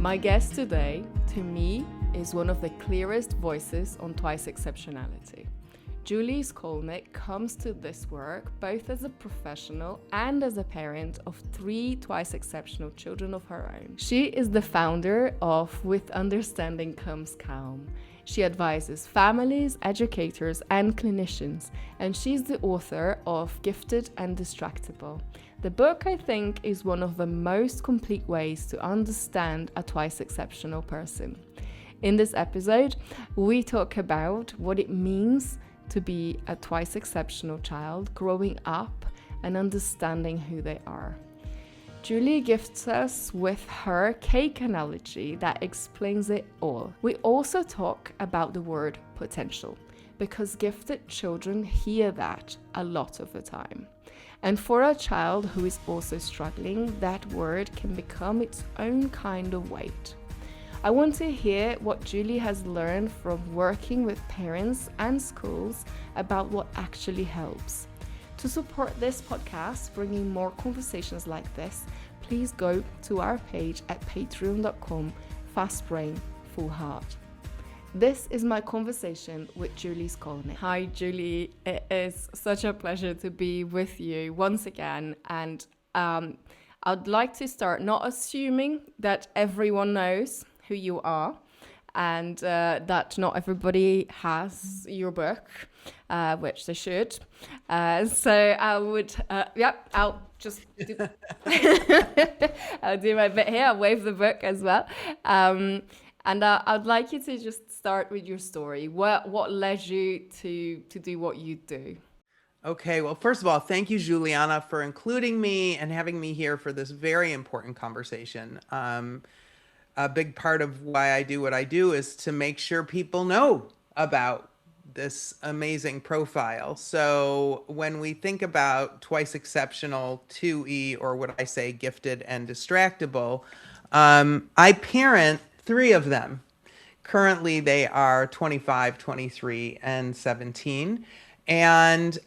My guest today, to me, is one of the clearest voices on Twice-Exceptionality. Julie Skolnick comes to this work both as a professional and as a parent of 3 twice-exceptional children of her own. She is the founder of With Understanding Comes Calm. She advises families, educators, and clinicians, and she's the author of Gifted and Distractible. The book, I think, is one of the most complete ways to understand a twice-exceptional person. In this episode, we talk about what it means to be a twice-exceptional child, growing up and understanding who they are. Julie gifts us with her cake analogy that explains it all. We also talk about the word potential, because gifted children hear that a lot of the time. And for a child who is also struggling, that word can become its own kind of weight. I want to hear what Julie has learned from working with parents and schools about what actually helps. To support this podcast, bringing more conversations like this, please go to our page at patreon.com/FastBrainFullHeart. This is my conversation with Julie Skolnick. Hi, Julie. It is such a pleasure to be with you once again. And I'd like to start not assuming that everyone knows who you are and that not everybody has your book, which they should. So I would, I'll just do, I'll do my bit here. I'll wave the book as well. And I'd like you to just start with your story. What led you to do what you do? Okay, well, first of all, thank you, Juliana, for including me and having me here for this very important conversation. A big part of why I do what I do is to make sure people know about this amazing profile. So when we think about twice exceptional, 2E, or what I say, gifted and distractible, I parent 3 of them. Currently, they are 25, 23, and 17. And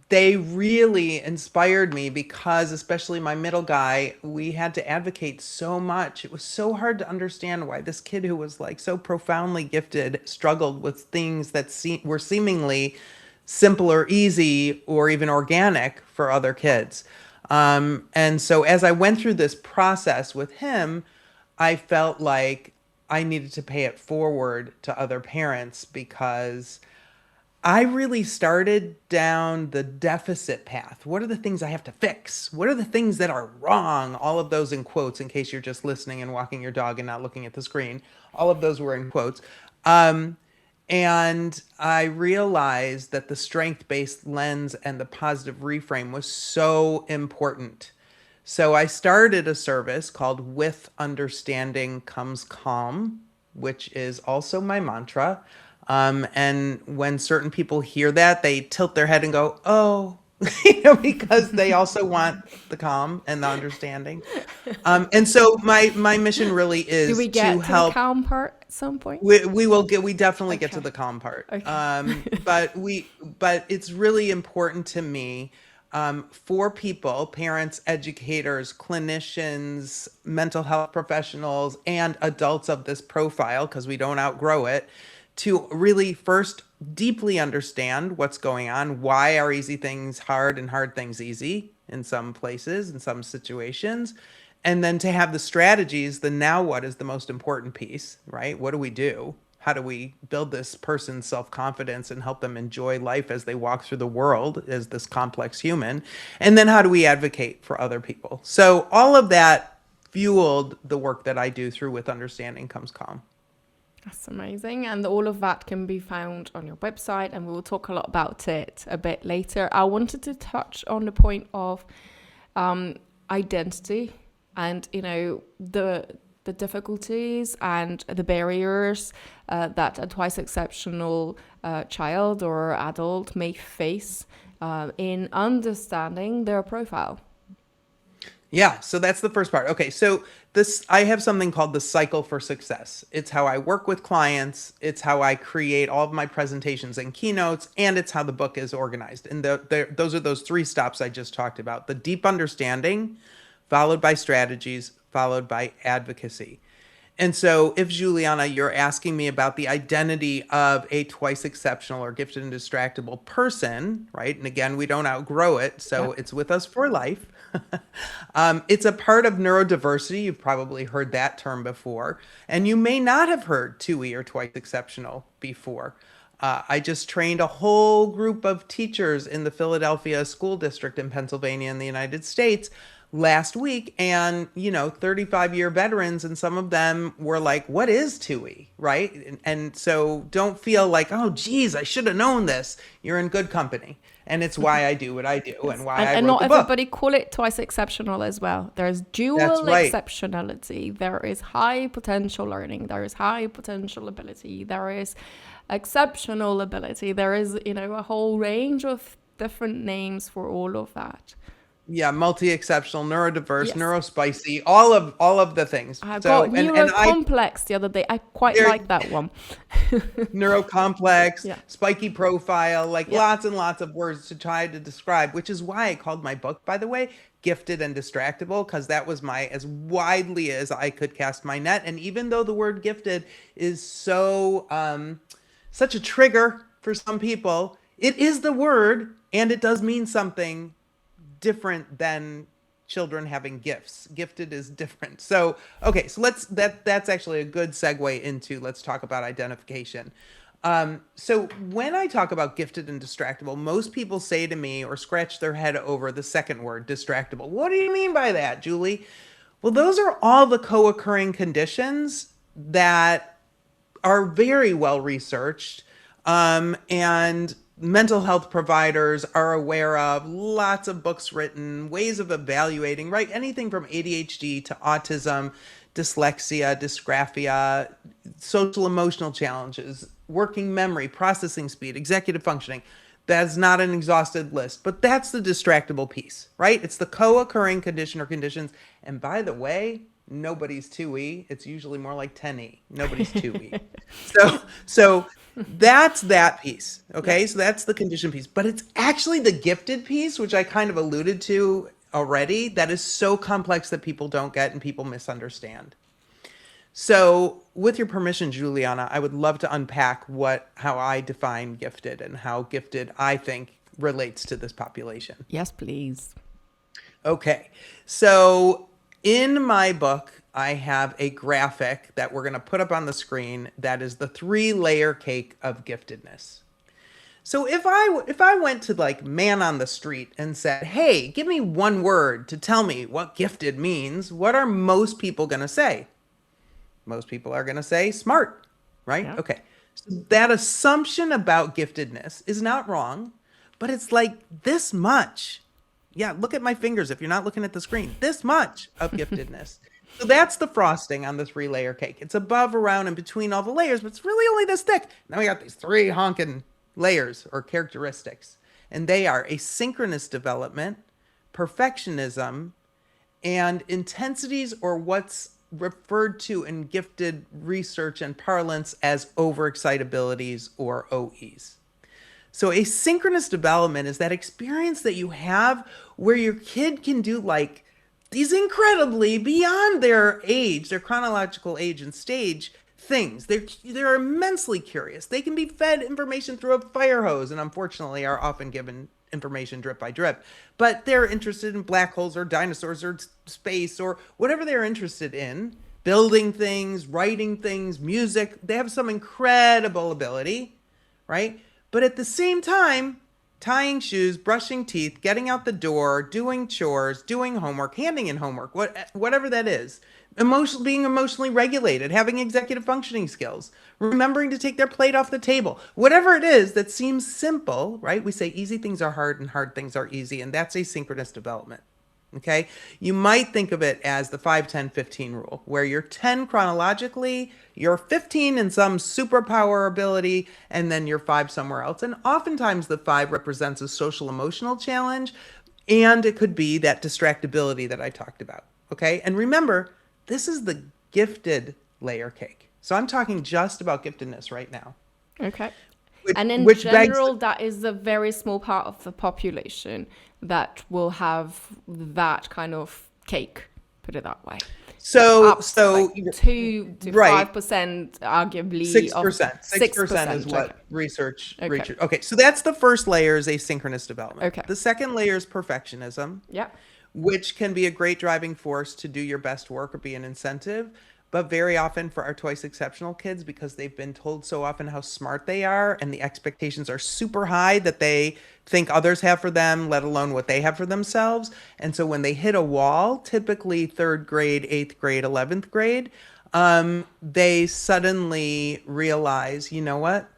they really inspired me because, especially my middle guy, we had to advocate so much. It was so hard to understand why this kid who was like so profoundly gifted struggled with things that were seemingly simple or easy or even organic for other kids. And so as I went through this process with him, I felt like I needed to pay it forward to other parents because I really started down the deficit path. What are the things I have to fix? What are the things that are wrong? All of those in quotes, in case you're just listening and walking your dog and not looking at the screen. All of those were in quotes. And I realized that the strength-based lens and the positive reframe was so important. So I started a service called With Understanding Comes Calm, which is also my mantra. And when certain people hear that, they tilt their head and go, oh, because they also want the calm and the understanding. And so my mission really is Do we get to help. The calm part at some point? We definitely get to the calm part. Okay. But it's really important to me for people, parents, educators, clinicians, mental health professionals, and adults of this profile, because we don't outgrow it, to really first deeply understand what's going on. Why are easy things hard and hard things easy in some places, in some situations? And then to have the strategies, the now what is the most important piece, right? What do we do? How do we build this person's self-confidence and help them enjoy life as they walk through the world as this complex human? And then how do we advocate for other people? So all of that fueled the work that I do through With Understanding Comes Calm. That's amazing. And all of that can be found on your website, and we will talk a lot about it a bit later. I wanted to touch on the point of identity and, the difficulties and the barriers that a twice exceptional child or adult may face in understanding their profile. Yeah, so that's the first part. Okay, so I have something called the cycle for success. It's how I work with clients, it's how I create all of my presentations and keynotes, and it's how the book is organized. And those are those 3 stops I just talked about. The deep understanding followed by strategies, followed by advocacy. And so if, Juliana, you're asking me about the identity of a twice exceptional or gifted and distractible person, right? And again, we don't outgrow it, so it's with us for life. It's a part of neurodiversity. You've probably heard that term before. And you may not have heard TUI or twice exceptional before. I just trained a whole group of teachers in the Philadelphia School District in Pennsylvania in the United States last week, and 35-year veterans, and some of them were like, what is TUI, right? And so don't feel like, oh geez, I should have known this. You're in good company, and it's why I do what I do and why I and wrote not the book. everybody call it twice exceptional as well. There's dual That's right. exceptionality. There is high potential learning. There is high potential ability. There is exceptional ability. There is a whole range of different names for all of that. Yeah, multi-exceptional, neurodiverse, Yes. neurospicy, all of the things. I So got and neurocomplex the other day. I quite There- like that one. neurocomplex, Yeah. spiky profile, like Yeah. lots and lots of words to try to describe, which is why I called my book, by the way, Gifted and Distractible, because that was as widely as I could cast my net. And even though the word gifted is such a trigger for some people, it is the word, and it does mean something different than children having gifts. Gifted is different. So, okay, so that's actually a good segue into, let's talk about identification. So when I talk about gifted and distractible, most people say to me or scratch their head over the second word, distractible. What do you mean by that, Julie? Well, those are all the co-occurring conditions that are very well researched, and mental health providers are aware of, lots of books written, ways of evaluating, right? Anything from ADHD to autism, dyslexia, dysgraphia, social emotional challenges, working memory, processing speed, executive functioning. That's not an exhaustive list, but that's the distractible piece, right? It's the co-occurring condition or conditions. And by the way, nobody's 2E. It's usually more like 10E. Nobody's 2E. So that's that piece. Okay. So that's the condition piece, but it's actually the gifted piece, which I kind of alluded to already, that is so complex that people don't get and people misunderstand. So with your permission, Juliana, I would love to unpack how I define gifted and how gifted I think relates to this population. Yes, please. Okay. So in my book, I have a graphic that we're going to put up on the screen that is the 3-layer cake of giftedness. So if I went to like man on the street and said, hey, give me one word to tell me what gifted means, what are most people going to say? Most people are going to say smart, right? Yeah. Okay. So that assumption about giftedness is not wrong, but it's like this much. Yeah, look at my fingers if you're not looking at the screen. This much of giftedness. So that's the frosting on the 3-layer cake. It's above, around, and between all the layers, but it's really only this thick. Now we got these 3 honking layers or characteristics. And they are asynchronous development, perfectionism, and intensities, or what's referred to in gifted research and parlance as overexcitabilities or OEs. So asynchronous development is that experience that you have where your kid can do like these incredibly beyond their age, their chronological age and stage things. They're immensely curious. They can be fed information through a fire hose and unfortunately are often given information drip by drip. But they're interested in black holes or dinosaurs or space or whatever they're interested in. Building things, writing things, music. They have some incredible ability, right? But at the same time, tying shoes, brushing teeth, getting out the door, doing chores, doing homework, handing in homework, whatever that is, being emotionally regulated, having executive functioning skills, remembering to take their plate off the table, whatever it is that seems simple, right? We say easy things are hard and hard things are easy, and that's asynchronous development. Okay, you might think of it as the 5-10-15 rule, where you're 10 chronologically, you're 15 in some superpower ability, and then you're 5 somewhere else. And oftentimes the 5 represents a social emotional challenge, and it could be that distractibility that I talked about. Okay, and remember, this is the gifted layer cake. So I'm talking just about giftedness right now. Okay. And in general, that is a very small part of the population that will have that kind of cake, put it that way. So, Up to like 2 to right, 5%, arguably, of 6%. 6% is 6%. Okay. what research. Okay. Okay, so that's the first layer is asynchronous development. Okay. The second layer is perfectionism, Yeah. which can be a great driving force to do your best work or be an incentive. But very often for our twice exceptional kids, because they've been told so often how smart they are and the expectations are super high that they think others have for them, let alone what they have for themselves. And so when they hit a wall, typically third grade, eighth grade, 11th grade, they suddenly realize, you know what?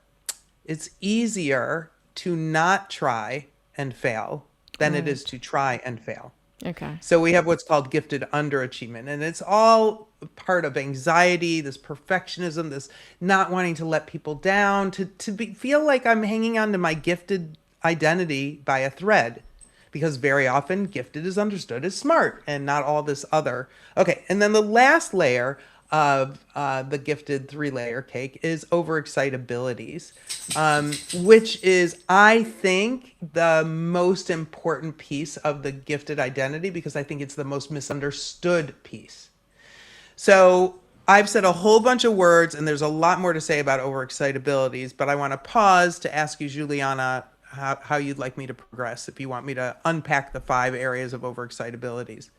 It's easier to not try and fail than it is Right. to try and fail. Okay. So we have what's called gifted underachievement, and it's all part of anxiety, this perfectionism, this not wanting to let people down, feel like I'm hanging on to my gifted identity by a thread, because very often gifted is understood as smart and not all this other. Okay, and then the last layer of the gifted three-layer cake is overexcitabilities, which is, I think, the most important piece of the gifted identity because I think it's the most misunderstood piece. So I've said a whole bunch of words, and there's a lot more to say about overexcitabilities, but I want to pause to ask you, Juliana, how you'd like me to progress, if you want me to unpack the 5 areas of overexcitabilities.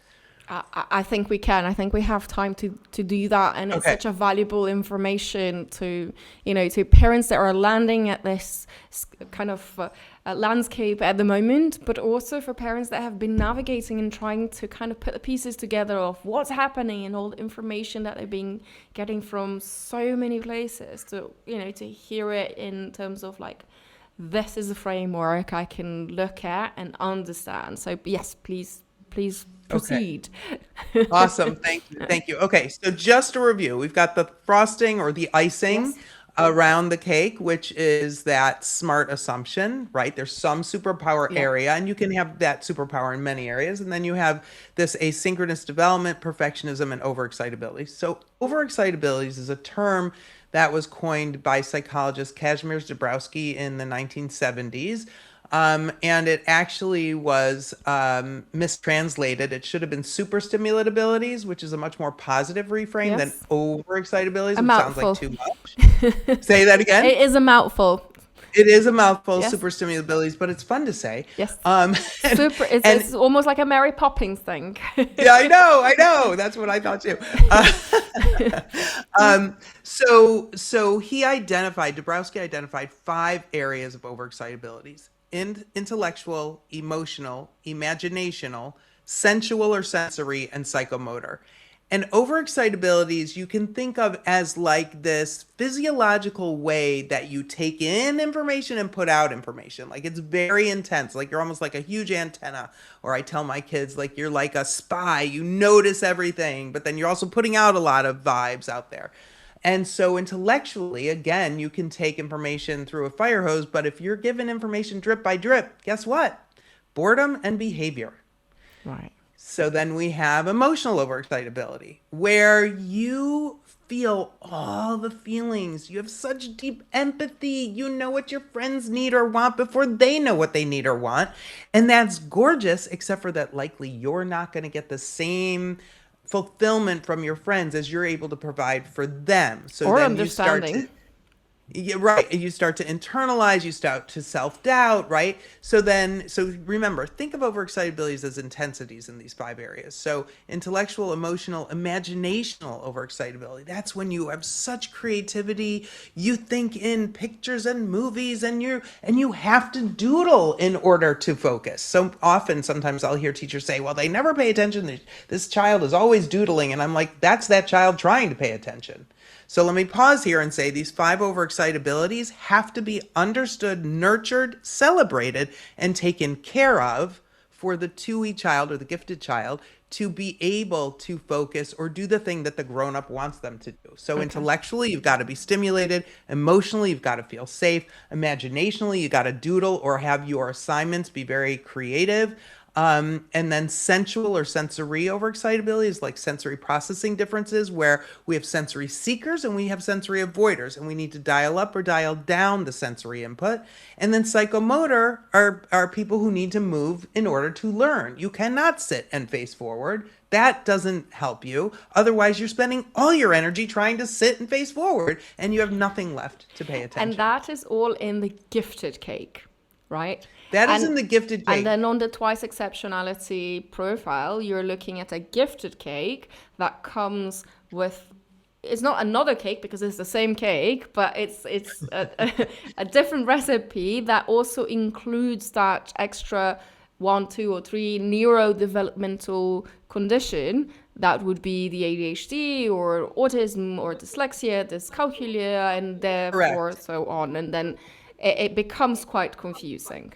I think we can. I think we have time to do that, and it's Okay. such a valuable information to to parents that are landing at this kind of landscape at the moment, but also for parents that have been navigating and trying to kind of put the pieces together of what's happening and all the information that they've been getting from so many places to to hear it in terms of like, this is a framework I can look at and understand. So yes, please Okay. proceed. Awesome. Thank you. Thank you. Okay. So just to review, we've got the frosting or the icing Yes. around the cake, which is that smart assumption, right? There's some superpower Yeah. area, and you can have that superpower in many areas. And then you have this asynchronous development, perfectionism, and overexcitability. So overexcitabilities is a term that was coined by psychologist Kazimierz Dabrowski in the 1970s. And it actually was mistranslated. It should have been super stimulate abilities, which is a much more positive reframe than Yes. overexcitabilities, A which sounds like mouthful. too much. Say that again. It is a mouthful. It is a mouthful, Yes. super stimulate abilities, but it's fun to say. Yes. And, Super. It's and it's almost like a Mary Poppins thing. yeah, I know. That's what I thought too. So Dabrowski identified 5 areas of overexcitabilities: intellectual, emotional, imaginational, sensual or sensory, and psychomotor. And overexcitabilities you can think of as like this physiological way that you take in information and put out information. Like it's very intense. Like you're almost like a huge antenna. Or I tell my kids, like you're like a spy. You notice everything, but then you're also putting out a lot of vibes out there. And so intellectually, again, you can take information through a fire hose, but if you're given information drip by drip, guess what? Boredom and behavior. Right. So then we have emotional overexcitability, where you feel all the feelings. You have such deep empathy. You know what your friends need or want before they know what they need or want. And that's gorgeous, except for that likely you're not going to get the same fulfillment from your friends as you're able to provide for them. So Or then you start to understanding. yeah, right. You start to internalize, you start to self-doubt, right? So remember, think of overexcitabilities as intensities in these 5 areas. So intellectual, emotional, imaginational overexcitability. That's when you have such creativity, you think in pictures and movies and you have to doodle in order to focus. So often, sometimes I'll hear teachers say, well, they never pay attention. This child is always doodling. And I'm like, that's that child trying to pay attention. So let me pause here and say these 5 overexcitabilities have to be understood, nurtured, celebrated, and taken care of for the 2E child or the gifted child to be able to focus or do the thing that the grown-up wants them to do. So intellectually, you've got to be stimulated. Emotionally, you've got to feel safe. Imaginationally, you got to doodle or have your assignments be very creative. And then sensual or sensory overexcitability is like sensory processing differences, where we have sensory seekers and we have sensory avoiders, and we need to dial up or dial down the sensory input. And then psychomotor are people who need to move in order to learn. You cannot sit and face forward. That doesn't help you. Otherwise, you're spending all your energy trying to sit and face forward, and you have nothing left to pay attention. And that is all in the gifted cake, right? That is in the gifted cake. And then on the Twice-Exceptionality profile, you're looking at a gifted cake that comes with, it's not another cake because it's the same cake, but it's a different recipe that also includes that extra 1, 2, or 3 neurodevelopmental condition that would be the ADHD or autism or dyslexia, dyscalculia, and therefore Correct. so on. And then it becomes quite confusing.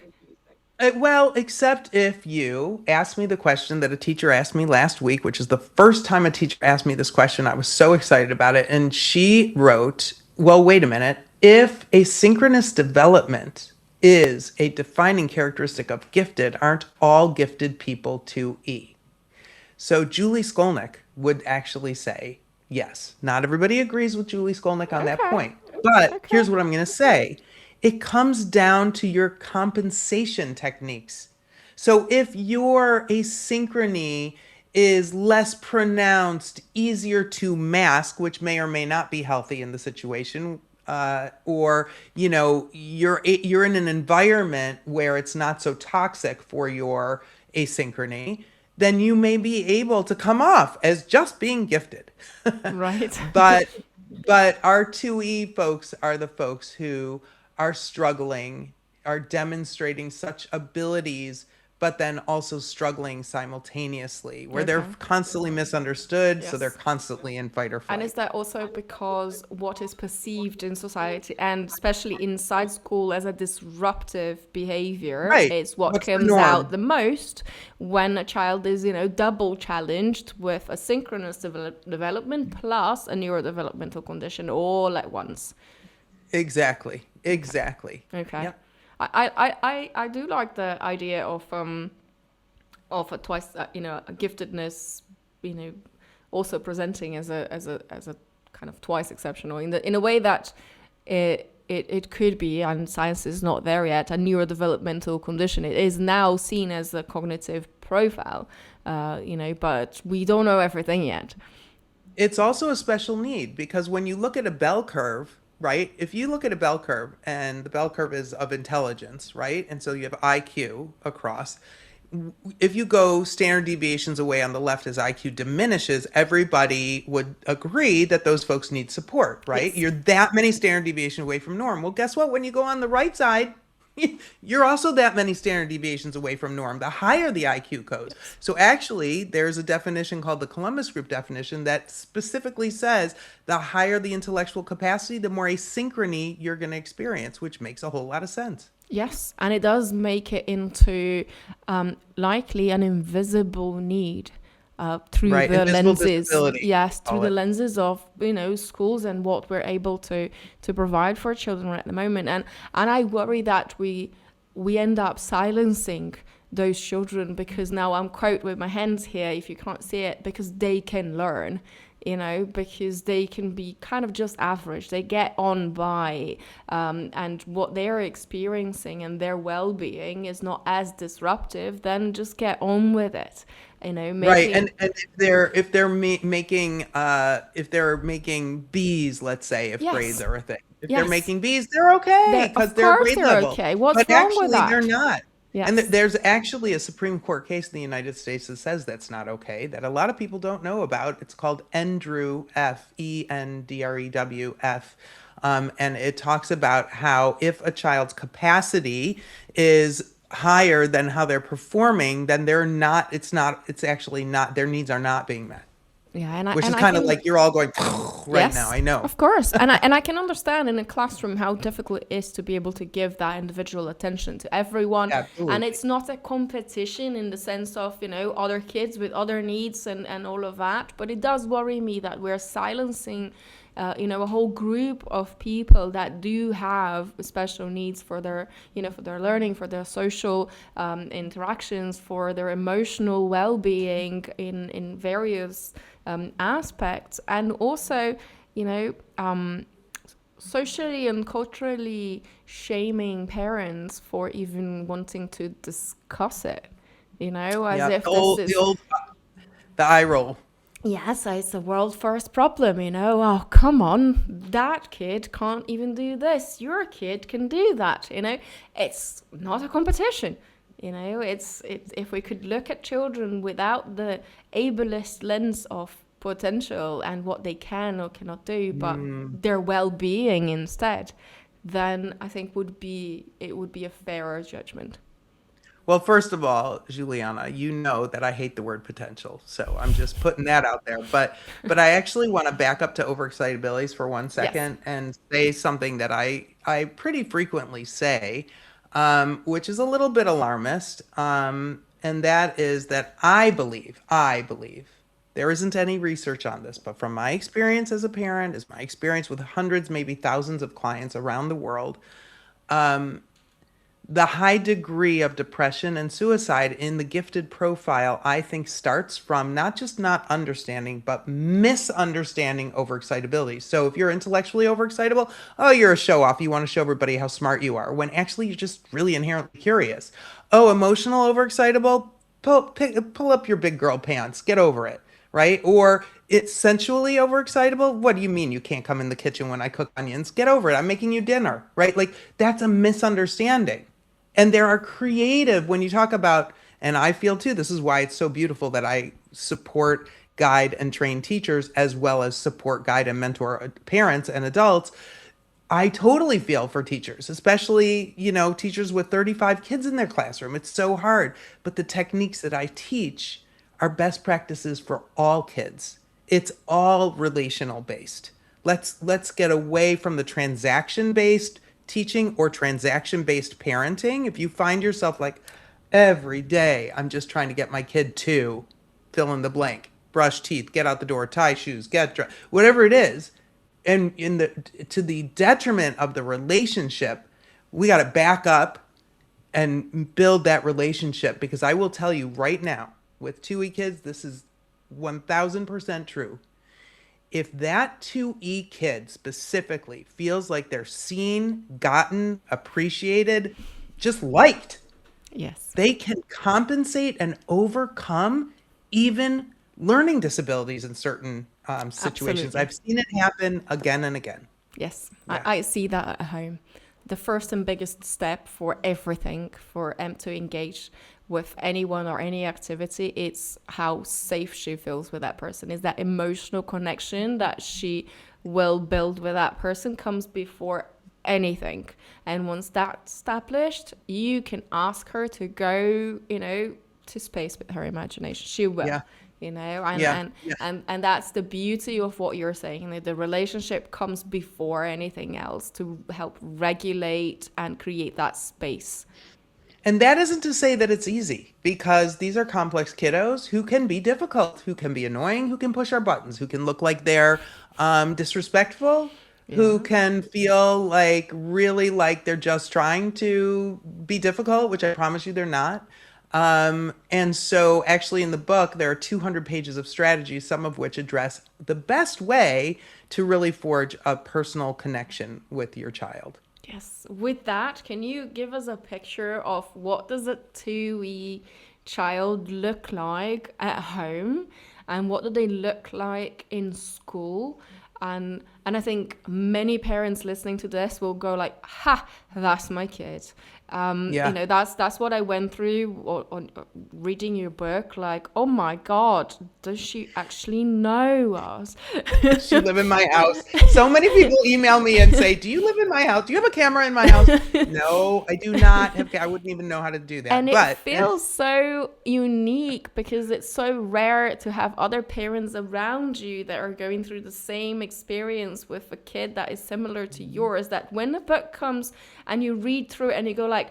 Well, except if you ask me the question that a teacher asked me last week, which is the first time a teacher asked me this question. I was so excited about it. And she wrote, well, wait a minute. If asynchronous development is a defining characteristic of gifted, aren't all gifted people 2E? So Julie Skolnick would actually say, yes. Not everybody agrees with Julie Skolnick on that point. But here's what I'm going to say. It comes down to your compensation techniques. So if your asynchrony is less pronounced, easier to mask, which may or may not be healthy in the situation, or you're in an environment where it's not so toxic for your asynchrony, then you may be able to come off as just being gifted. Right. But our 2E folks are the folks who are struggling, are demonstrating such abilities, but then also struggling simultaneously, where they're constantly misunderstood, so they're constantly in fight or flight. And is that also because what is perceived in society, and especially inside school, as a disruptive behavior is what comes out the most when a child is, double challenged with a synchronous development plus a neurodevelopmental condition all at once? Exactly. Okay. Yep. I do like the idea of a twice, a giftedness, also presenting as a kind of twice exceptional in a way that it could be, and science is not there yet, a neurodevelopmental condition. It is now seen as a cognitive profile, but we don't know everything yet. It's also a special need, because when you look at a bell curve, right? If you look at a bell curve, and the bell curve is of intelligence, right? And so you have IQ across. If you go standard deviations away on the left as IQ diminishes, everybody would agree that those folks need support, right? Yes. You're that many standard deviations away from norm. Well, guess what? When you go on the right side, you're also that many standard deviations away from norm, the higher the IQ goes. So actually, there's a definition called the Columbus Group definition that specifically says the higher the intellectual capacity, the more asynchrony you're going to experience, which makes a whole lot of sense. Yes, and it does make it into likely an invisible need. Through the lenses, through the lenses of schools and what we're able to provide for children at the moment, and I worry that we end up silencing those children, because now I'm quote with my hands here if you can't see it, because they can learn, because they can be kind of just average. They get on by, and what they're experiencing and their well-being is not as disruptive, then just get on with it. Right, and if they're making B's, let's say, if grades are a thing, if they're making B's, they're okay because they're grade level. Okay. What's wrong with that? They're not. Yes. And there's actually a Supreme Court case in the United States that says that's not okay, that a lot of people don't know about. It's called ENDREW, ENDREWF. And it talks about how if a child's capacity is higher than how they're performing, then it's actually not, their needs are not being met. Yeah, which is kind of like you're all going right now. I know. Of course. And I can understand in a classroom how difficult it is to be able to give that individual attention to everyone. Absolutely. And it's not a competition in the sense of, other kids with other needs and all of that. But it does worry me that we're silencing a whole group of people that do have special needs for their, for their learning, for their social interactions, for their emotional well-being in various aspects, and also, socially and culturally shaming parents for even wanting to discuss it, as if this is the eye roll. yes, it's a world first problem, oh, come on, that kid can't even do this, your kid can do that, it's not a competition. It's if we could look at children without the ableist lens of potential and what they can or cannot do, but their well-being instead, then I think it would be a fairer judgment. Well, first of all, Juliana, you know that I hate the word potential, so I'm just putting that out there. But I actually want to back up to overexcitabilities for one Yes. second and say something that I pretty frequently say, which is a little bit alarmist, and that is that I believe there isn't any research on this, but from my experience as a parent, as my experience with hundreds, maybe thousands of clients around the world, the high degree of depression and suicide in the gifted profile, I think, starts from not just not understanding, but misunderstanding overexcitability. So if you're intellectually overexcitable, oh, you're a show off. You want to show everybody how smart you are, when actually you're just really inherently curious. Oh, emotional overexcitable, pull up your big girl pants, get over it, right? Or it's sensually overexcitable. What do you mean you can't come in the kitchen when I cook onions? Get over it. I'm making you dinner, right? Like that's a misunderstanding. And there are creative, when you talk about, and I feel too, this is why it's so beautiful that I support, guide, and train teachers, as well as support, guide, and mentor parents and adults. I totally feel for teachers, especially, teachers with 35 kids in their classroom. It's so hard. But the techniques that I teach are best practices for all kids. It's all relational based. Let's get away from the transaction based teaching or transaction based parenting. If you find yourself like every day, I'm just trying to get my kid to fill in the blank, brush teeth, get out the door, tie shoes, get dressed, whatever it is, and to the detriment of the relationship, we got to back up and build that relationship, because I will tell you right now, with 2E kids, this is 1000% true. If that 2E kid specifically feels like they're seen, gotten, appreciated, just liked, Yes. they can compensate and overcome even learning disabilities in certain situations. Absolutely. I've seen it happen again and again. Yes, Yeah. I see that at home. The first and biggest step for everything for Em to engage with anyone or any activity, it's how safe she feels with that person. Is that emotional connection that she will build with that person comes before anything. And once that's established, you can ask her to go, to space with her imagination. She will. Yeah. And, Yeah. and Yeah. and that's the beauty of what you're saying. The relationship comes before anything else to help regulate and create that space. And that isn't to say that it's easy, because these are complex kiddos who can be difficult, who can be annoying, who can push our buttons, who can look like they're disrespectful, who Yeah. can feel like really like they're just trying to be difficult, which I promise you they're not. And so actually in the book, there are 200 pages of strategies, some of which address the best way to really forge a personal connection with your child. Yes. With that, can you give us a picture of what does a 2E child look like at home, and what do they look like in school? And I think many parents listening to this will go like, "Ha, that's my kid." Yeah. That's what I went through on reading your book. Like, oh my God, does she actually know us? Does she live in my house? So many people email me and say, "Do you live in my house? Do you have a camera in my house?" No, I do not have. I wouldn't even know how to do And that. it But feels so unique because it's so rare to have other parents around you that are going through the same experience with a kid that is similar to yours, that when the book comes and you read through it and you go like,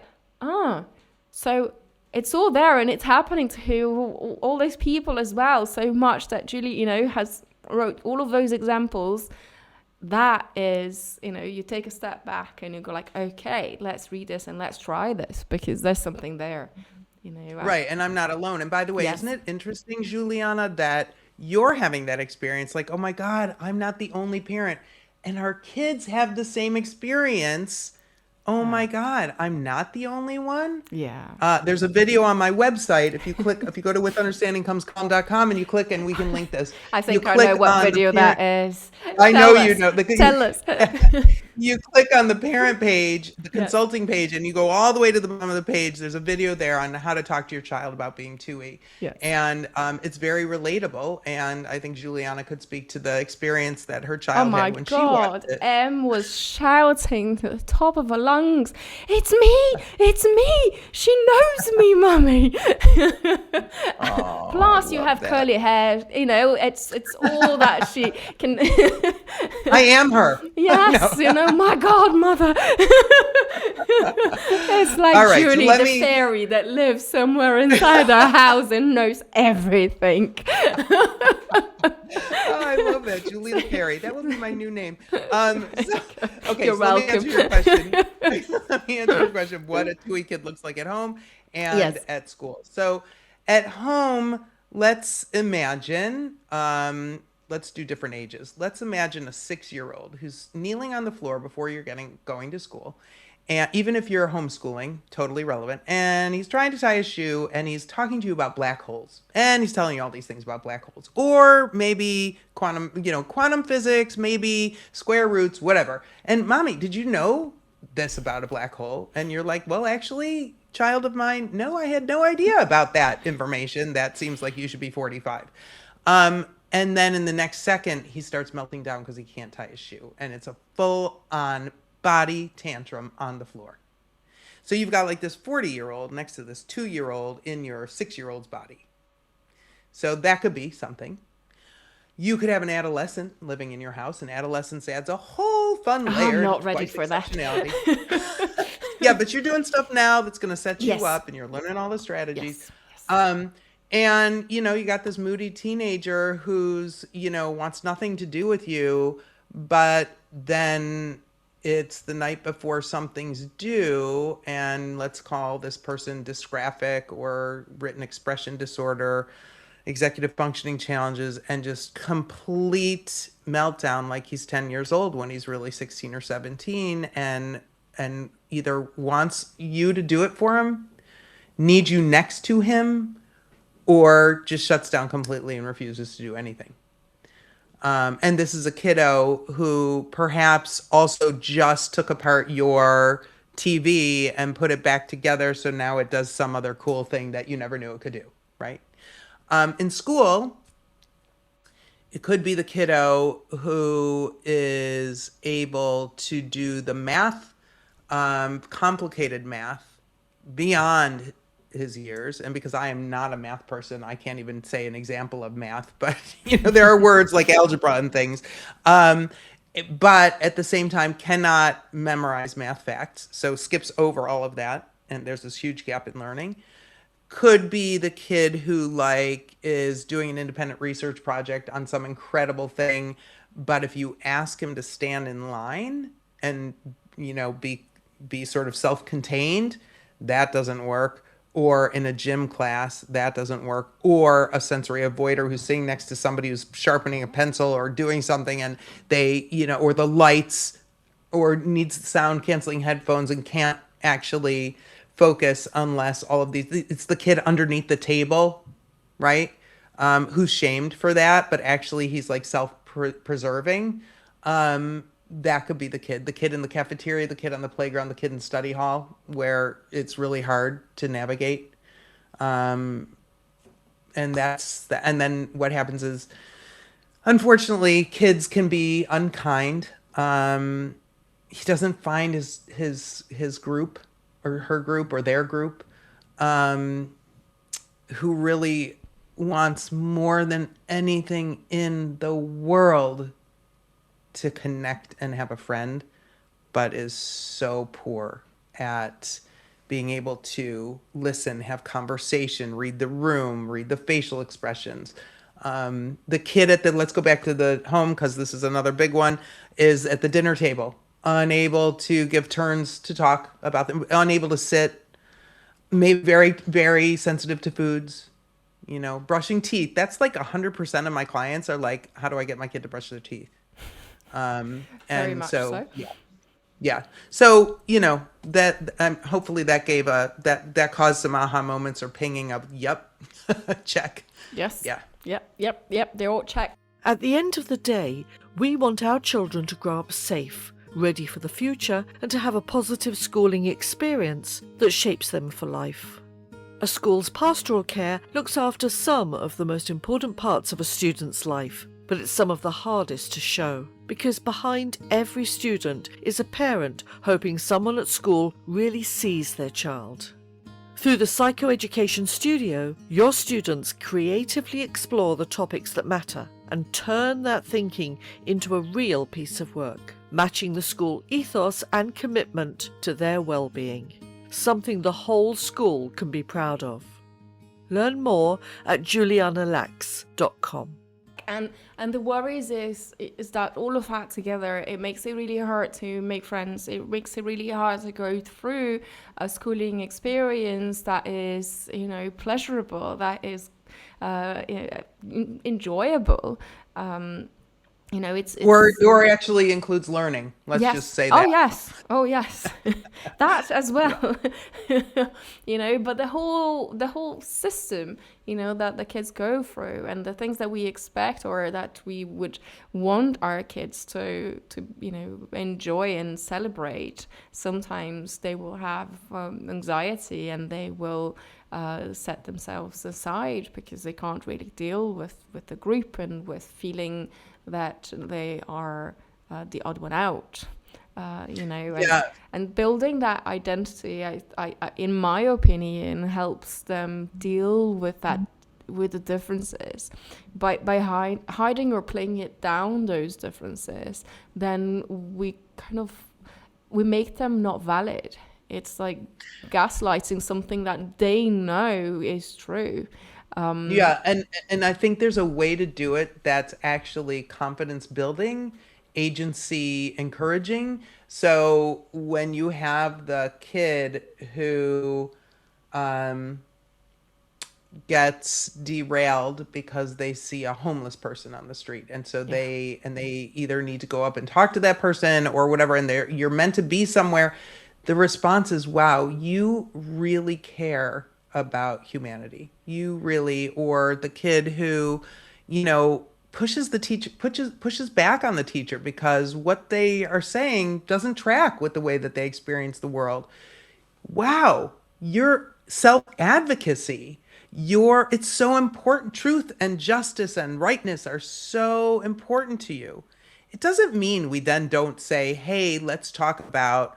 so it's all there and it's happening to all those people as well, so much that Julie, has wrote all of those examples. that is, you take a step back and you go like, okay, let's read this and let's try this because there's something there, Right. And I'm not alone. And by the way, isn't yes. it interesting, Juliana, that you're having that experience? Like, oh my God, I'm not the only parent. And our kids have the same experience. Oh Yeah. my God, I'm not the only one. Yeah. There's a video on my website. If you go to withunderstandingcomescalm.com and you click, and we can link this, I you think I know click what on the video parent. that is. I know Tell you us. know. Tell us. You click on the parent page, the Yes. consulting page, and you go all the way to the bottom of the page. There's a video there on how to talk to your child about being 2E. Yes. And it's very relatable. And I think Juliana could speak to the experience that her Oh child my had when she watched God. it. Em was shouting to the top of her lungs, "It's me! It's me! She knows me, mummy!" Oh, I Plus, you love have that. curly hair. It's all that she can. I am her. No. Yes, my God, mother. It's like All right. So Julie let the me. fairy that lives somewhere inside our house and knows everything. Oh, I love that. Julie the Fairy. That will be my new name. Okay, You're so let me welcome. answer your question. Let me answer your question of what a 2E kid looks like at home and Yes. at school. So at home, let's do different ages. Let's imagine a 6-year-old who's kneeling on the floor before you're going to school. And even if you're homeschooling, totally relevant. And he's trying to tie a shoe and he's talking to you about black holes. And he's telling you all these things about black holes. Or maybe quantum physics, maybe square roots, whatever. And mommy, did you know this about a black hole? And you're like, well, actually, child of mine, no, I had no idea about that information. That seems like you should be 45. And then in the next second, he starts melting down because he can't tie his shoe. And it's a full on body tantrum on the floor. So you've got like this 40-year-old next to this 2-year-old in your 6-year-old's body. So that could be something. You could have an adolescent living in your house, and adolescence adds a whole fun I'm layer to not ready twice for that. exceptionality. Yeah, but you're doing stuff now that's going to set you Yes. up, and you're learning all the strategies. Yes. Yes. And you got this moody teenager who's wants nothing to do with you, but then it's the night before something's due, and let's call this person dysgraphic or written expression disorder, executive functioning challenges, and just complete meltdown like he's 10 years old when he's really 16 or 17, and either wants you to do it for him, need you next to him, or just shuts down completely and refuses to do anything. And this is a kiddo who perhaps also just took apart your TV and put it back together, so now it does some other cool thing that you never knew it could do, right? In school, it could be the kiddo who is able to do the math, complicated math, beyond his years. And because I am not a math person, I can't even say an example of math, but there are words like algebra and things. But at the same time cannot memorize math facts, so skips over all of that, and there's this huge gap in learning. Could be the kid who is doing an independent research project on some incredible thing, but if you ask him to stand in line and be sort of self-contained, that doesn't work. Or in a gym class, that doesn't work. Or a sensory avoider who's sitting next to somebody who's sharpening a pencil or doing something, and they, or the lights, or needs sound canceling headphones and can't actually focus unless all of these. It's the kid underneath the table, right? Who's shamed for that, but actually he's like self-preserving. That could be the kid in the cafeteria, the kid on the playground, the kid in study hall, where it's really hard to navigate. And and then what happens is, unfortunately, kids can be unkind. He doesn't find his group or her group or their group, who really wants more than anything in the world to connect and have a friend, but is so poor at being able to listen, have conversation, read the room, read the facial expressions. The kid let's go back to the home because this is another big one, is at the dinner table, unable to give turns to talk about them, unable to sit, maybe very, very sensitive to foods, brushing teeth. That's like 100% of my clients are like, how do I get my kid to brush their teeth? Very And much so, so. yeah. Yeah. So, that hopefully that gave that caused some aha moments or pinging of, yep, check. Yes. Yeah. Yep. They're all checked. At the end of the day, we want our children to grow up safe, ready for the future, and to have a positive schooling experience that shapes them for life. A school's pastoral care looks after some of the most important parts of a student's life, but it's some of the hardest to show, because behind every student is a parent hoping someone at school really sees their child. Through the Psychoeducation Studio, your students creatively explore the topics that matter and turn that thinking into a real piece of work, matching the school ethos and commitment to their well-being, something the whole school can be proud of. Learn more at julianalax.com. And the worries is that all of that together, it makes it really hard to make friends. It makes it really hard to go through a schooling experience that is, pleasurable, that is enjoyable. It's or actually includes learning. Let's yes. just say that. Oh yes, that as well. But the whole system, that the kids go through, and the things that we expect or that we would want our kids to enjoy and celebrate. Sometimes they will have anxiety, and they will set themselves aside because they can't really deal with the group and with feeling that they are the odd one out, and building that identity, I in my opinion, helps them deal with that, with the differences. By hiding or playing it down, those differences, then we make them not valid. It's like gaslighting something that they know is true. Yeah, and I think there's a way to do it that's actually confidence building, agency encouraging. So when you have the kid who gets derailed because they see a homeless person on the street, and so they either need to go up and talk to that person or whatever, and you're meant to be somewhere, the response is, wow, you really care about humanity. You really, or the kid who, pushes the teacher, pushes back on the teacher because what they are saying doesn't track with the way that they experience the world. Wow, your self-advocacy, it's so important. Truth and justice and rightness are so important to you. It doesn't mean we then don't say, hey, let's talk about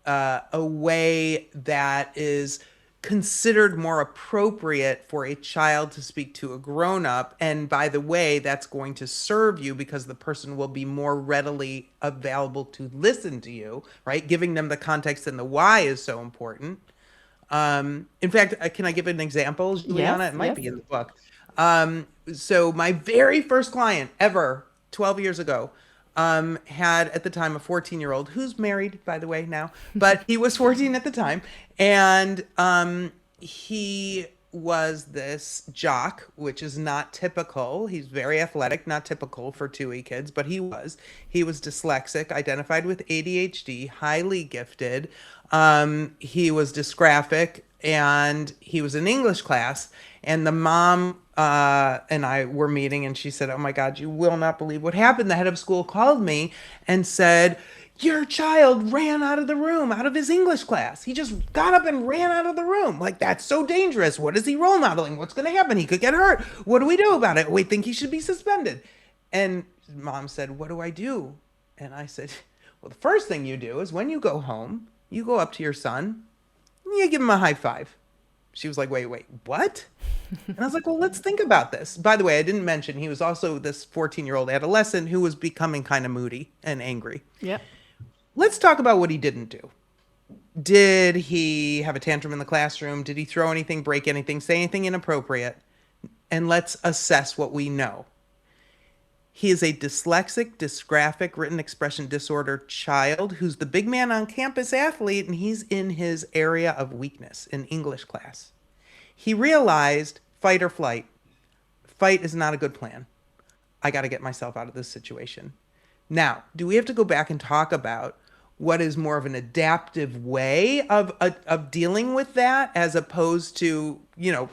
a way that is considered more appropriate for a child to speak to a grown-up. And by the way, that's going to serve you because the person will be more readily available to listen to you, right? Giving them the context and the why is so important. In fact, can I give an example, Juliana? Yes, it might yes. be in the book. So my very first client ever, 12 years ago, had at the time a 14-year-old who's married, by the way, now, but he was 14 at the time. And he was this jock, which is not typical. He's very athletic, not typical for 2E kids, but he was. He was dyslexic, identified with ADHD, highly gifted. He was dysgraphic, and he was in English class. And the mom and I were meeting, and she said, oh my God, you will not believe what happened. The head of school called me and said, your child ran out of the room, out of his English class. He just got up and ran out of the room. Like, that's so dangerous. What is he role modeling? What's going to happen? He could get hurt. What do we do about it? We think he should be suspended. And mom said, what do I do? And I said, well, the first thing you do is when you go home, you go up to your son and you give him a high five. She was like, wait, what? And I was like, well, let's think about this. By the way, I didn't mention he was also this 14-year-old adolescent who was becoming kind of moody and angry. Yep. Let's talk about what he didn't do. Did he have a tantrum in the classroom? Did he throw anything, break anything, say anything inappropriate? and let's assess what we know. He is a dyslexic, dysgraphic, written expression disorder child who's the big man on campus athlete, and he's in his area of weakness in English class. He realized fight or flight. Fight is not a good plan. I got to get myself out of this situation. Now, do we have to go back and talk about what is more of an adaptive way of dealing with that as opposed to,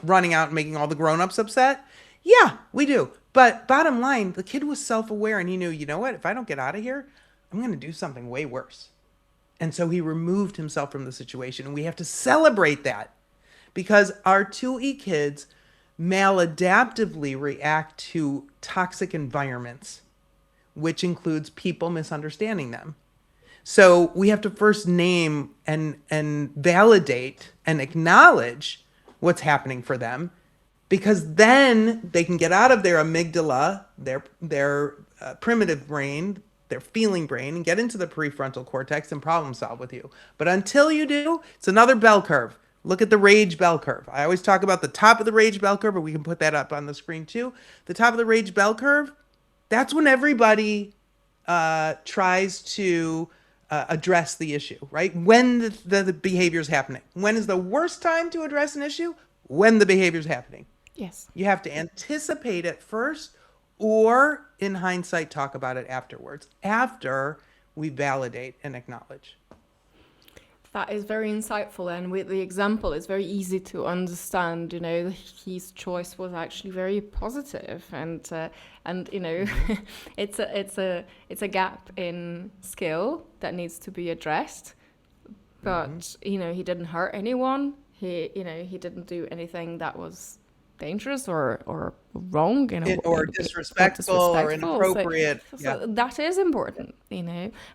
running out and making all the grown-ups upset? Yeah, we do. But bottom line, the kid was self-aware and he knew, you know what, if I don't get out of here, I'm going to do something way worse. And so he removed himself from the situation. And we have to celebrate that because our 2E kids maladaptively react to toxic environments, which includes people misunderstanding them. So we have to first name and validate and acknowledge what's happening for them, because then they can get out of their amygdala, their primitive brain, their feeling brain, and get into the prefrontal cortex and problem solve with you. But until you do, it's another bell curve. Look at the rage bell curve. I always talk about the top of the rage bell curve, but we can put that up on the screen too. The top of the rage bell curve, that's when everybody tries to address the issue, right? When the behavior is happening. When is the worst time to address an issue? When the behavior is happening. Yes. You have to anticipate it first, or in hindsight, talk about it afterwards, after we validate and acknowledge. That is very insightful, and with the example, it's very easy to understand. His choice was actually very positive, and it's a gap in skill that needs to be addressed. But he didn't hurt anyone. He didn't do anything that was dangerous or wrong, or disrespectful or inappropriate. So that is important,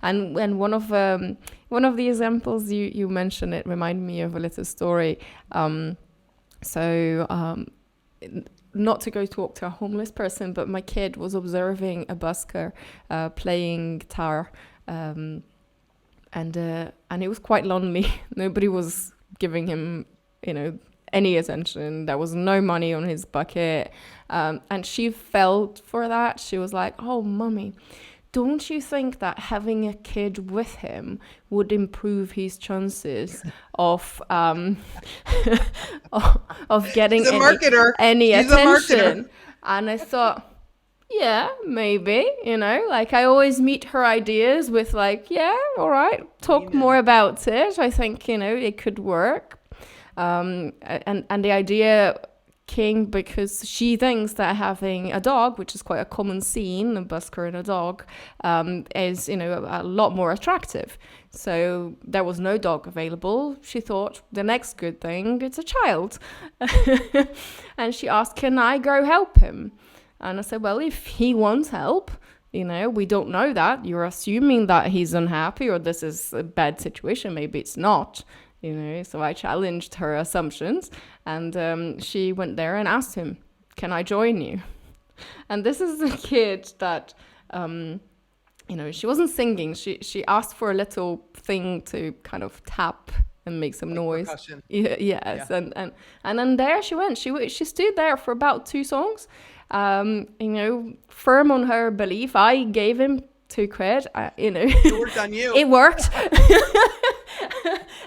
And one of the examples you mentioned, it reminded me of a little story. Not to go talk to a homeless person, but my kid was observing a busker playing guitar, and it was quite lonely. Nobody was giving him, any attention. There was no money on his bucket. And she felt for that. She was like, oh, mommy, don't you think that having a kid with him would improve his chances of getting any attention? And I thought, yeah, maybe, I always meet her ideas with yeah, all right, talk more about it. I think, it could work. And the idea came because she thinks that having a dog, which is quite a common scene, a busker and a dog, is, a lot more attractive. So there was no dog available. She thought the next good thing, it's a child. And she asked, can I go help him? And I said, well, if he wants help, we don't know that. You're assuming that he's unhappy or this is a bad situation. Maybe it's not. So I challenged her assumptions, and she went there and asked him, can I join you? And this is a kid that, she wasn't singing. She asked for a little thing to kind of tap and make some noise. Percussion. Yes. Yeah. And then there she went. She stood there for about 2 songs, firm on her belief. I gave him £2. It worked on you. It worked.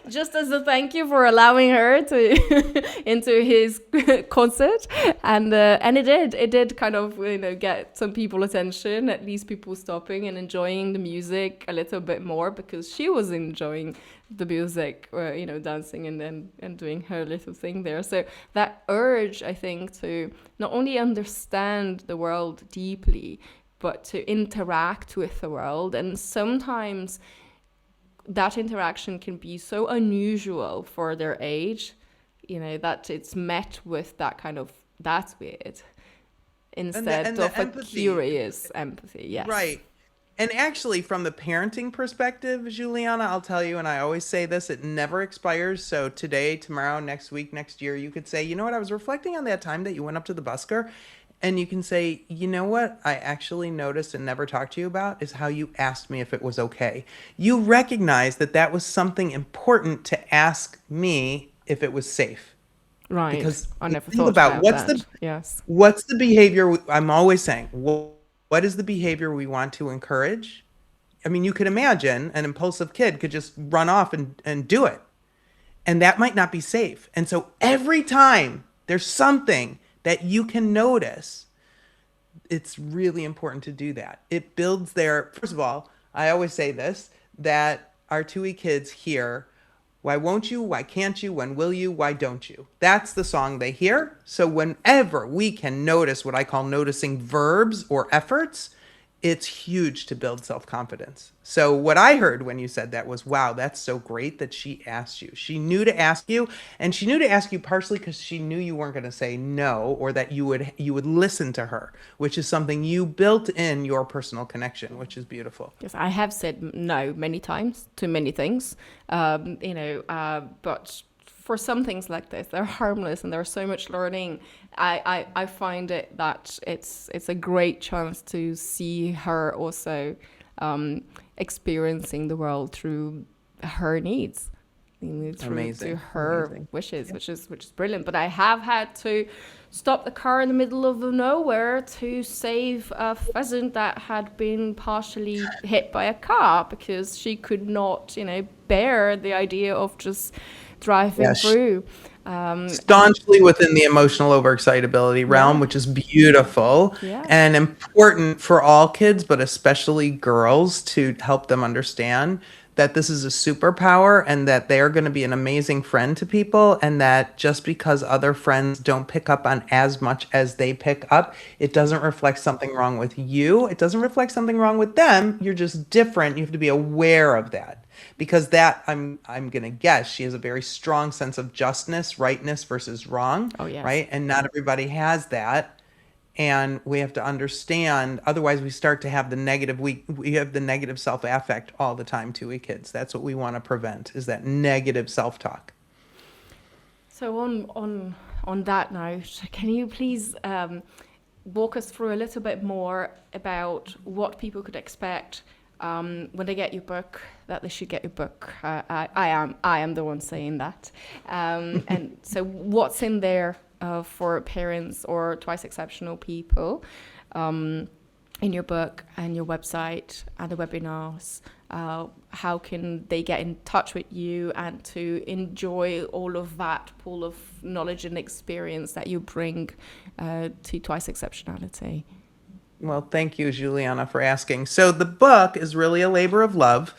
Just as a thank you for allowing her to into his concert, and it did kind of get some people attention, at least people stopping and enjoying the music a little bit more, because she was enjoying the music, dancing and doing her little thing there. So that urge, I think, to not only understand the world deeply, but to interact with the world, and sometimes that interaction can be so unusual for their age, that it's met with that kind of, that's weird, instead of a curious empathy. Yes. Right. And actually, from the parenting perspective, Juliana, I'll tell you, and I always say this, it never expires. So today, tomorrow, next week, next year, you could say, you know what, I was reflecting on that time that you went up to the busker. And you can say, you know what I actually noticed and never talked to you about is how you asked me if it was okay. You recognize that was something important to ask me if it was safe. Right. Because I never think thought about about that. Yes. what's the behavior I'm always saying, what is the behavior we want to encourage? I mean, you could imagine an impulsive kid could just run off and do it. And that might not be safe. And so every time there's something that you can notice, it's really important to do that. It builds their, first of all, I always say this, that our 2E kids hear, why won't you? Why can't you? When will you? Why don't you? That's the song they hear. So whenever we can notice what I call noticing verbs or efforts, it's huge to build self-confidence. So what I heard when you said that was, wow, that's so great that she asked you. She knew to ask you, and she knew to ask you partially because she knew you weren't going to say no, or that you would listen to her, which is something you built in your personal connection, which is beautiful. Yes, I have said no many times to many things, but for some things like this, they're harmless and there's so much learning. I find it that it's a great chance to see her also experiencing the world through her needs, through her wishes, which is brilliant. But I have had to stop the car in the middle of nowhere to save a pheasant that had been partially hit by a car because she could not, bear the idea of just driving through. Staunchly within the emotional overexcitability realm, which is beautiful and important for all kids, but especially girls, to help them understand that this is a superpower and that they are going to be an amazing friend to people, and that just because other friends don't pick up on as much as they pick up, it doesn't reflect something wrong with you. It doesn't reflect something wrong with them. You're just different. You have to be aware of that. Because that, I'm going to guess, she has a very strong sense of justness, rightness versus wrong, right? And not everybody has that. And we have to understand, otherwise we start to have the negative, we have the negative self-affect all the time too, we kids. That's what we want to prevent, is that negative self-talk. So on that note, can you please walk us through a little bit more about what people could expect when they get your book, that they should get your book? I am the one saying that. And so what's in there for parents or twice exceptional people in your book and your website and the webinars? How can they get in touch with you and to enjoy all of that pool of knowledge and experience that you bring to Twice-Exceptionality? Well, thank you, Juliana, for asking. So the book is really a labor of love.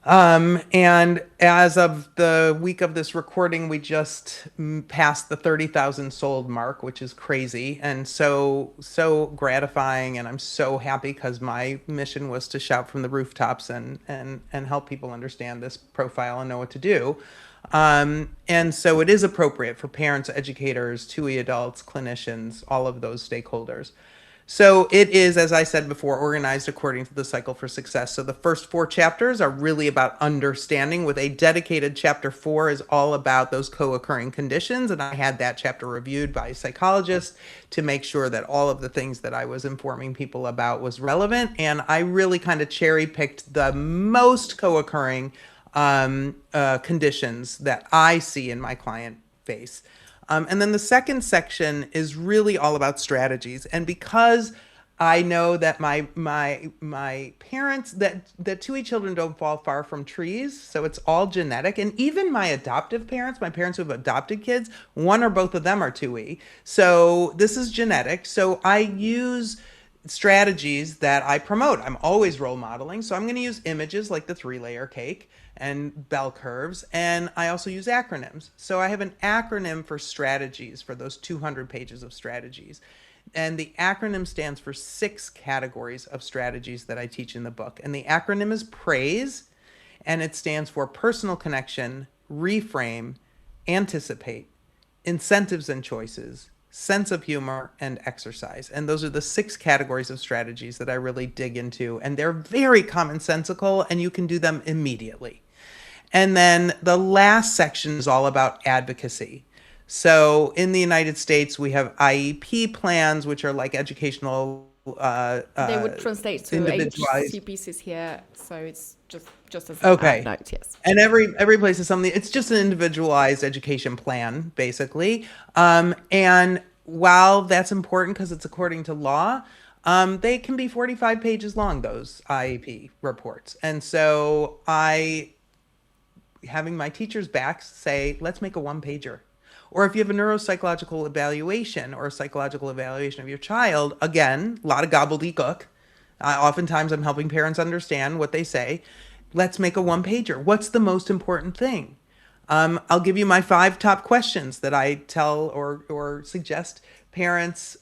And as of the week of this recording, we just passed the 30,000 sold mark, which is crazy and so gratifying. And I'm so happy because my mission was to shout from the rooftops and help people understand this profile and know what to do. And so it is appropriate for parents, educators, 2E adults, clinicians, all of those stakeholders. So it is, as I said before, organized according to the cycle for success. So the first 4 chapters are really about understanding, with a dedicated chapter 4 is all about those co-occurring conditions. And I had that chapter reviewed by a psychologist to make sure that all of the things that I was informing people about was relevant. And I really kind of cherry picked the most co-occurring conditions that I see in my client base. And then the second section is really all about strategies. And because I know that my parents, that 2E children don't fall far from trees, so it's all genetic. And even my adoptive parents, my parents who have adopted kids, one or both of them are 2E. So this is genetic. So I use strategies that I promote. I'm always role modeling. So I'm going to use images like the 3-layer cake and bell curves. And I also use acronyms. So I have an acronym for strategies for those 200 pages of strategies. And the acronym stands for 6 categories of strategies that I teach in the book. And the acronym is PRAISE, and it stands for personal connection, reframe, anticipate, incentives and choices, sense of humor, and exercise. And those are the 6 categories of strategies that I really dig into. And they're very commonsensical, and you can do them immediately. And then the last section is all about advocacy. So in the United States, we have IEP plans, which are like educational They would translate to individualized. HC pieces here, so it's just as Okay. a note, yes. And every place is something. It's just an individualized education plan, basically. And while that's important because it's according to law, they can be 45 pages long, those IEP reports. And so having my teachers back say, let's make a one pager. Or if you have a neuropsychological evaluation or a psychological evaluation of your child, again, a lot of gobbledygook. Oftentimes I'm helping parents understand what they say. Let's make a one pager. What's the most important thing? I'll give you my 5 top questions that I tell or suggest parents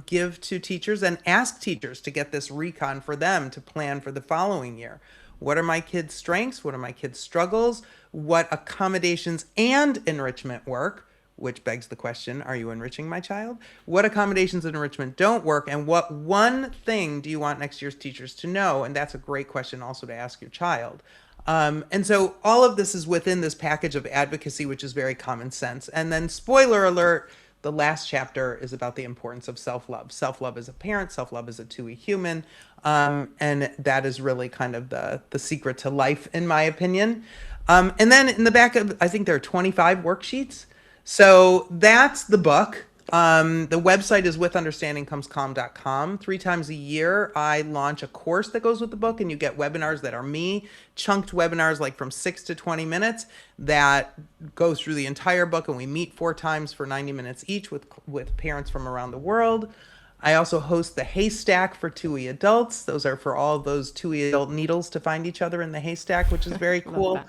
give to teachers and ask teachers to get this recon for them to plan for the following year. What are my kids' strengths? What are my kids' struggles? What accommodations and enrichment work? Which begs the question, are you enriching my child? What accommodations and enrichment don't work? And what one thing do you want next year's teachers to know? And that's a great question also to ask your child. And so all of this is within this package of advocacy, which is very common sense. And then spoiler alert, the last chapter is about the importance of self-love. Self-love as a parent, self-love as a 2E human. And that is really kind of the secret to life, in my opinion. And then in the back of, I think there are 25 worksheets. So that's the book. The website is withunderstandingcomescalm.com. 3 times a year, I launch a course that goes with the book, and you get webinars that are me, chunked webinars like from 6 to 20 minutes that go through the entire book, and we meet 4 times for 90 minutes each with parents from around the world. I also host the Haystack for 2E adults. Those are for all of those 2E adult needles to find each other in the haystack, which is very cool.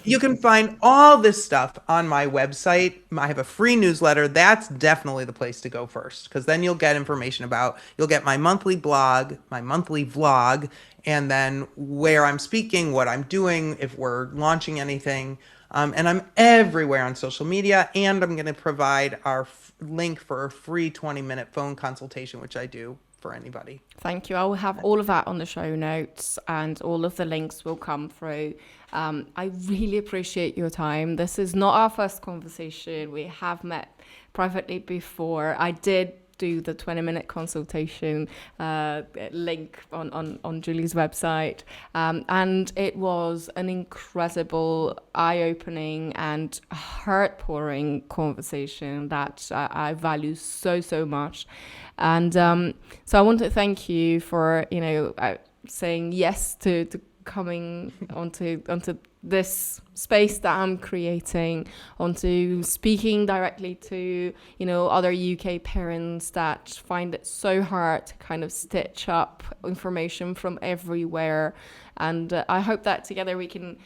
You can find all this stuff on my website. I have a free newsletter. That's definitely the place to go first, because then you'll get information you'll get my monthly blog, my monthly vlog, and then where I'm speaking, what I'm doing, if we're launching anything. And I'm everywhere on social media, and I'm going to provide our link for a free 20-minute phone consultation, which I do for anybody. Thank you. I will have all of that on the show notes, and all of the links will come through. I really appreciate your time. This is not our first conversation. We have met privately before. I did do the 20-minute consultation link on Julie's website. And it was an incredible, eye-opening and heart-pouring conversation that I value so much. And so I want to thank you for, saying yes to coming onto this space that I'm creating, onto speaking directly to, other UK parents that find it so hard to kind of stitch up information from everywhere. And I hope that together we can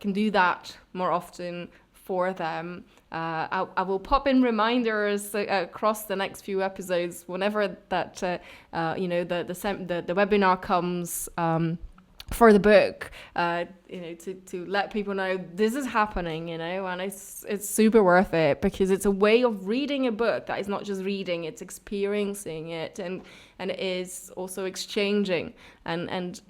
do that more often for them. I will pop in reminders across the next few episodes whenever that the webinar comes for the book, to let people know this is happening, and it's super worth it, because it's a way of reading a book that is not just reading, it's experiencing it, and it is also exchanging. And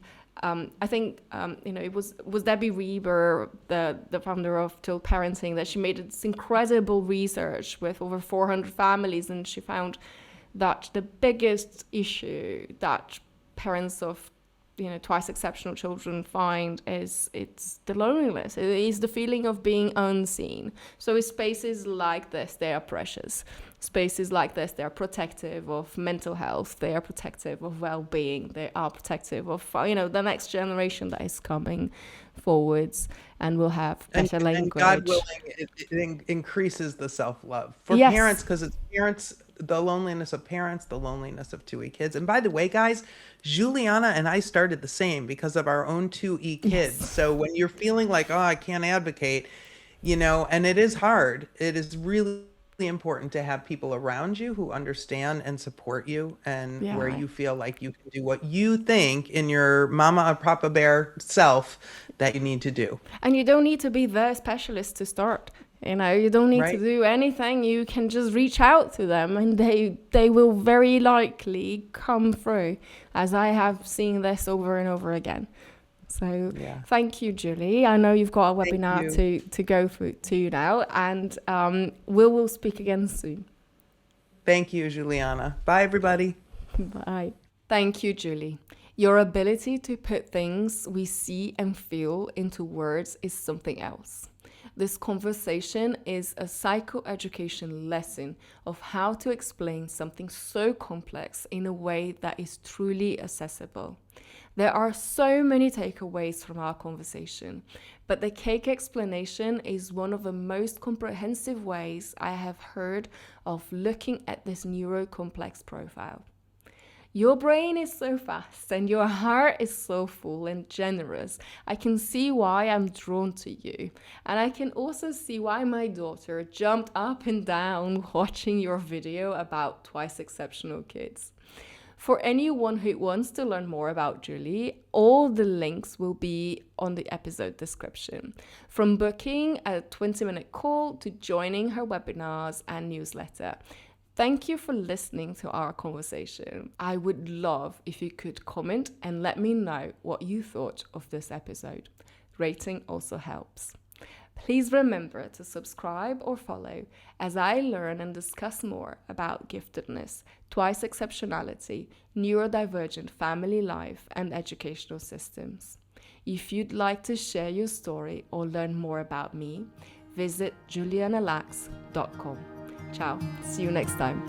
I think it was Debbie Reber, the founder of Tilt Parenting, that she made this incredible research with over 400 families, and she found that the biggest issue that parents of twice exceptional children find it's the loneliness. It is the feeling of being unseen. So in spaces like this, they are precious. Spaces like this, they are protective of mental health. They are protective of well-being. They are protective of the next generation that is coming forwards, and will have better language. And God willing, it increases the self-love for Yes. parents, because it's parents, the loneliness of parents, the loneliness of 2E kids. And by the way, guys, Juliana and I started the same because of our own 2E kids. Yes. So when you're feeling like, oh, I can't advocate, and it is hard, it is really important to have people around you who understand and support you, and where you feel like you can do what you think in your mama or papa bear self that you need to do. And you don't need to be the specialist to start. You don't need to Right. do anything. You can just reach out to them, and they will very likely come through, as I have seen this over and over again. So Thank you, Julie. I know you've got a webinar to go through to now, and we will speak again soon. Thank you, Juliana. Bye, everybody. Bye. Thank you, Julie. Your ability to put things we see and feel into words is something else. This conversation is a psychoeducation lesson of how to explain something so complex in a way that is truly accessible. There are so many takeaways from our conversation, but the cake explanation is one of the most comprehensive ways I have heard of looking at this neurocomplex profile. Your brain is so fast and your heart is so full and generous. I can see why I'm drawn to you. And I can also see why my daughter jumped up and down watching your video about twice exceptional kids. For anyone who wants to learn more about Julie, all the links will be on the episode description. From booking a 20-minute call to joining her webinars and newsletter. Thank you for listening to our conversation. I would love if you could comment and let me know what you thought of this episode. Rating also helps. Please remember to subscribe or follow as I learn and discuss more about giftedness, twice-exceptionality, neurodivergent family life, and educational systems. If you'd like to share your story or learn more about me, visit julianalax.com. Ciao. See you next time.